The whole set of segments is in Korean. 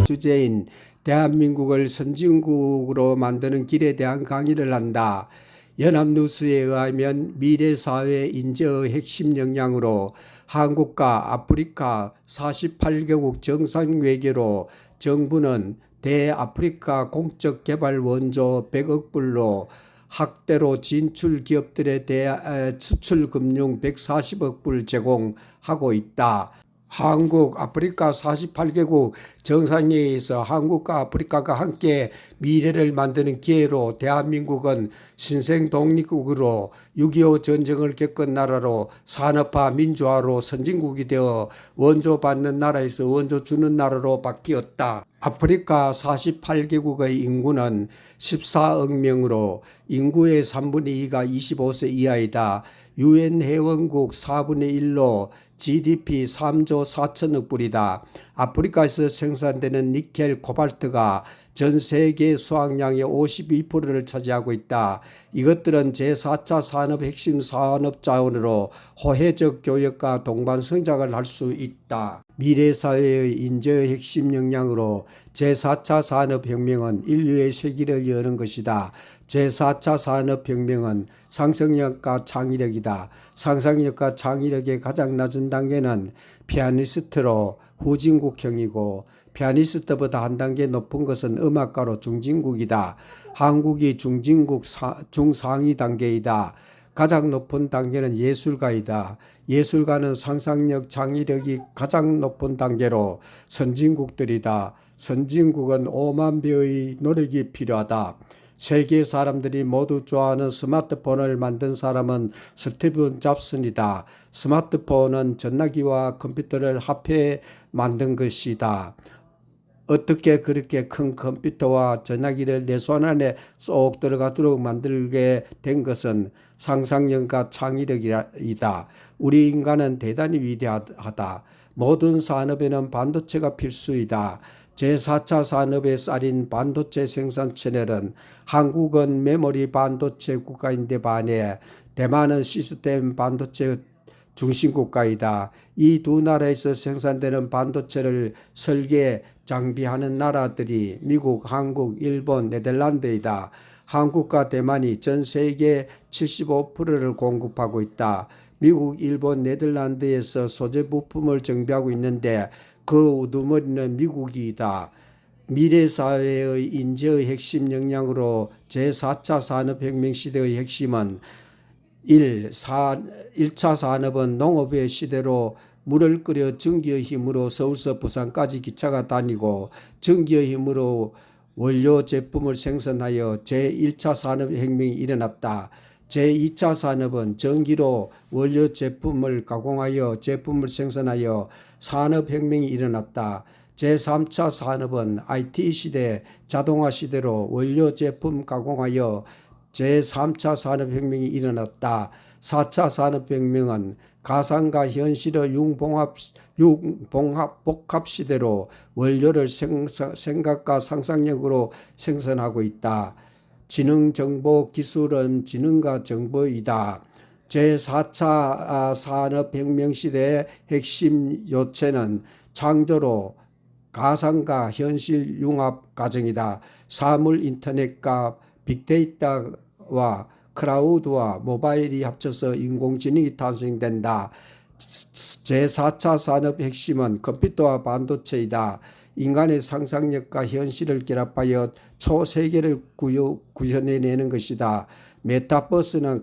주제인 대한민국을 선진국으로 만드는 길에 대한 강의를 한다. 연합뉴스에 의하면 미래사회 인재의 핵심 역량으로 한국과 아프리카 48개국 정상외교로 정부는 대아프리카 공적개발 원조 100억 불로 학대로 진출 기업들에 대해 수출금융 140억 불 제공하고 있다. 한국, 아프리카 48개국 정상회의에서 한국과 아프리카가 함께 미래를 만드는 기회로 대한민국은 신생 독립국으로 6.25 전쟁을 겪은 나라로 산업화 민주화로 선진국이 되어 원조 받는 나라에서 원조 주는 나라로 바뀌었다. 아프리카 48개국의 인구는 14억 명으로 인구의 3분의 2가 25세 이하이다. UN 회원국 4분의 1로 GDP 3조 4천억 불이다. 아프리카에서 생산되는 니켈, 코발트가 전 세계 수확량의 52%를 차지하고 있다. 이것들은 제4차 산업 핵심 산업 자원으로 호혜적 교역과 동반 성장을 할 수 있다. 미래사회의 인재의 핵심 역량으로 제4차 산업혁명은 인류의 세기를 여는 것이다. 제4차 산업혁명은 상상력과 창의력이다. 상상력과 창의력의 가장 낮은 단계는 피아니스트로 후진국형이고 피아니스트보다 한 단계 높은 것은 음악가로 중진국이다. 한국이 중진국 중상위 단계이다. 가장 높은 단계는 예술가이다. 예술가는 상상력, 창의력이 가장 높은 단계로 선진국들이다. 선진국은 5만 배의 노력이 필요하다. 세계 사람들이 모두 좋아하는 스마트폰을 만든 사람은 스티븐 잡슨이다. 스마트폰은 전화기와 컴퓨터를 합해 만든 것이다. 어떻게 그렇게 큰 컴퓨터와 전화기를 내 손 안에 쏙 들어가도록 만들게 된 것은 상상력과 창의력이다. 우리 인간은 대단히 위대하다. 모든 산업에는 반도체가 필수이다. 제4차 산업의 쌀인 반도체 생산 채널은 한국은 메모리 반도체 국가인데 반해 대만은 시스템 반도체 중심국가이다. 이 두 나라에서 생산되는 반도체를 설계, 장비하는 나라들이 미국, 한국, 일본, 네덜란드이다. 한국과 대만이 전 세계 75%를 공급하고 있다. 미국, 일본, 네덜란드에서 소재 부품을 정비하고 있는데 그 우두머리는 미국이다. 미래사회의 인재의 핵심 역량으로 제4차 산업혁명 시대의 핵심은 1차 산업은 농업의 시대로 물을 끓여 전기의 힘으로 서울서 부산까지 기차가 다니고 전기의 힘으로 원료 제품을 생산하여 제1차 산업혁명이 일어났다. 제2차 산업은 전기로 원료 제품을 가공하여 제품을 생산하여 산업혁명이 일어났다. 제3차 산업은 IT 시대, 자동화 시대로 원료 제품 가공하여 제3차 산업혁명이 일어났다. 4차 산업혁명은 가상과 현실의 융복합 시대로 원료를 생각과 상상력으로 생산하고 있다. 지능정보기술은 지능과 정보이다. 제4차 산업혁명 시대의 핵심 요체는 창조로 가상과 현실 융합 과정이다. 사물 인터넷과 빅데이터와 클라우드와 모바일이 합쳐서 인공지능이 탄생된다. 제4차 산업 핵심은 컴퓨터와 반도체이다. 인간의 상상력과 현실을 결합하여 초세계를 구현해내는 것이다. 메타버스는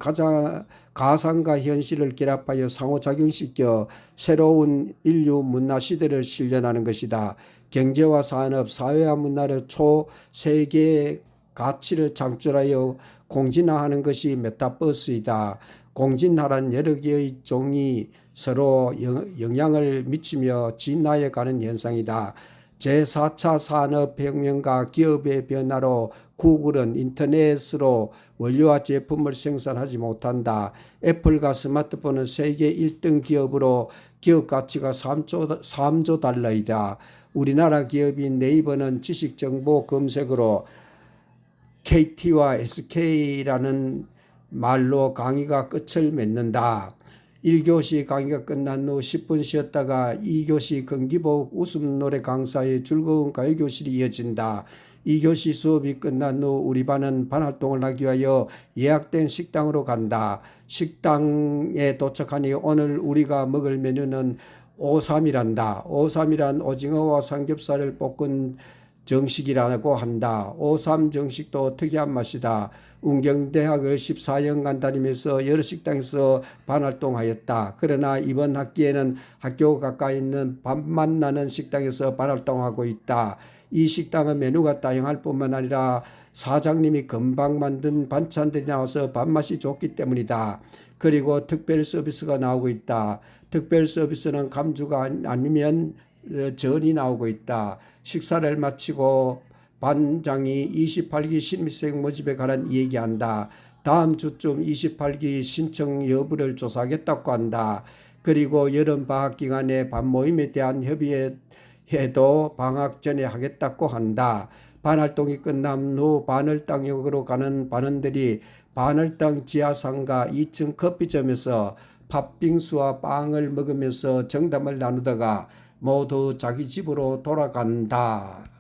가상과 현실을 결합하여 상호작용시켜 새로운 인류 문화 시대를 실현하는 것이다. 경제와 산업, 사회와 문화를 초세계의 가치를 창출하여 공진화하는 것이 메타버스이다. 공진화란 여러 개의 종이 서로 영향을 미치며 진화해 가는 현상이다. 제4차 산업혁명과 기업의 변화로 구글은 인터넷으로 원료와 제품을 생산하지 못한다. 애플과 스마트폰은 세계 1등 기업으로 기업 가치가 3조 달러이다. 우리나라 기업인 네이버는 지식정보 검색으로 KT와 SK라는 말로 강의가 끝을 맺는다. 1교시 강의가 끝난 후 10분 쉬었다가 2교시 건기복 웃음 노래 강사의 즐거운 가요교실이 이어진다. 2교시 수업이 끝난 후 우리 반은 반활동을 하기 위하여 예약된 식당으로 간다. 식당에 도착하니 오늘 우리가 먹을 메뉴는 오삼이란다. 오삼이란 오징어와 삼겹살을 볶은 정식이라고 한다. 오삼 정식도 특이한 맛이다. 운경대학을 14년간 다니면서 여러 식당에서 반활동하였다. 그러나 이번 학기에는 학교 가까이 있는 밥만 나는 식당에서 반활동하고 있다. 이 식당은 메뉴가 다양할 뿐만 아니라 사장님이 금방 만든 반찬들이 나와서 밥맛이 좋기 때문이다. 그리고 특별 서비스가 나오고 있다. 특별 서비스는 감주가 아니면 전이 나오고 있다. 식사를 마치고 반장이 28기 신입생 모집에 관한 얘기한다. 다음 주쯤 28기 신청 여부를 조사하겠다고 한다. 그리고 여름 방학 기간에 반모임에 대한 협의회도 방학 전에 하겠다고 한다. 반활동이 끝난 후 반월당역으로 가는 반원들이 반월당 지하상가 2층 커피점에서 팥빙수와 빵을 먹으면서 정담을 나누다가 모두 자기 집으로 돌아간다.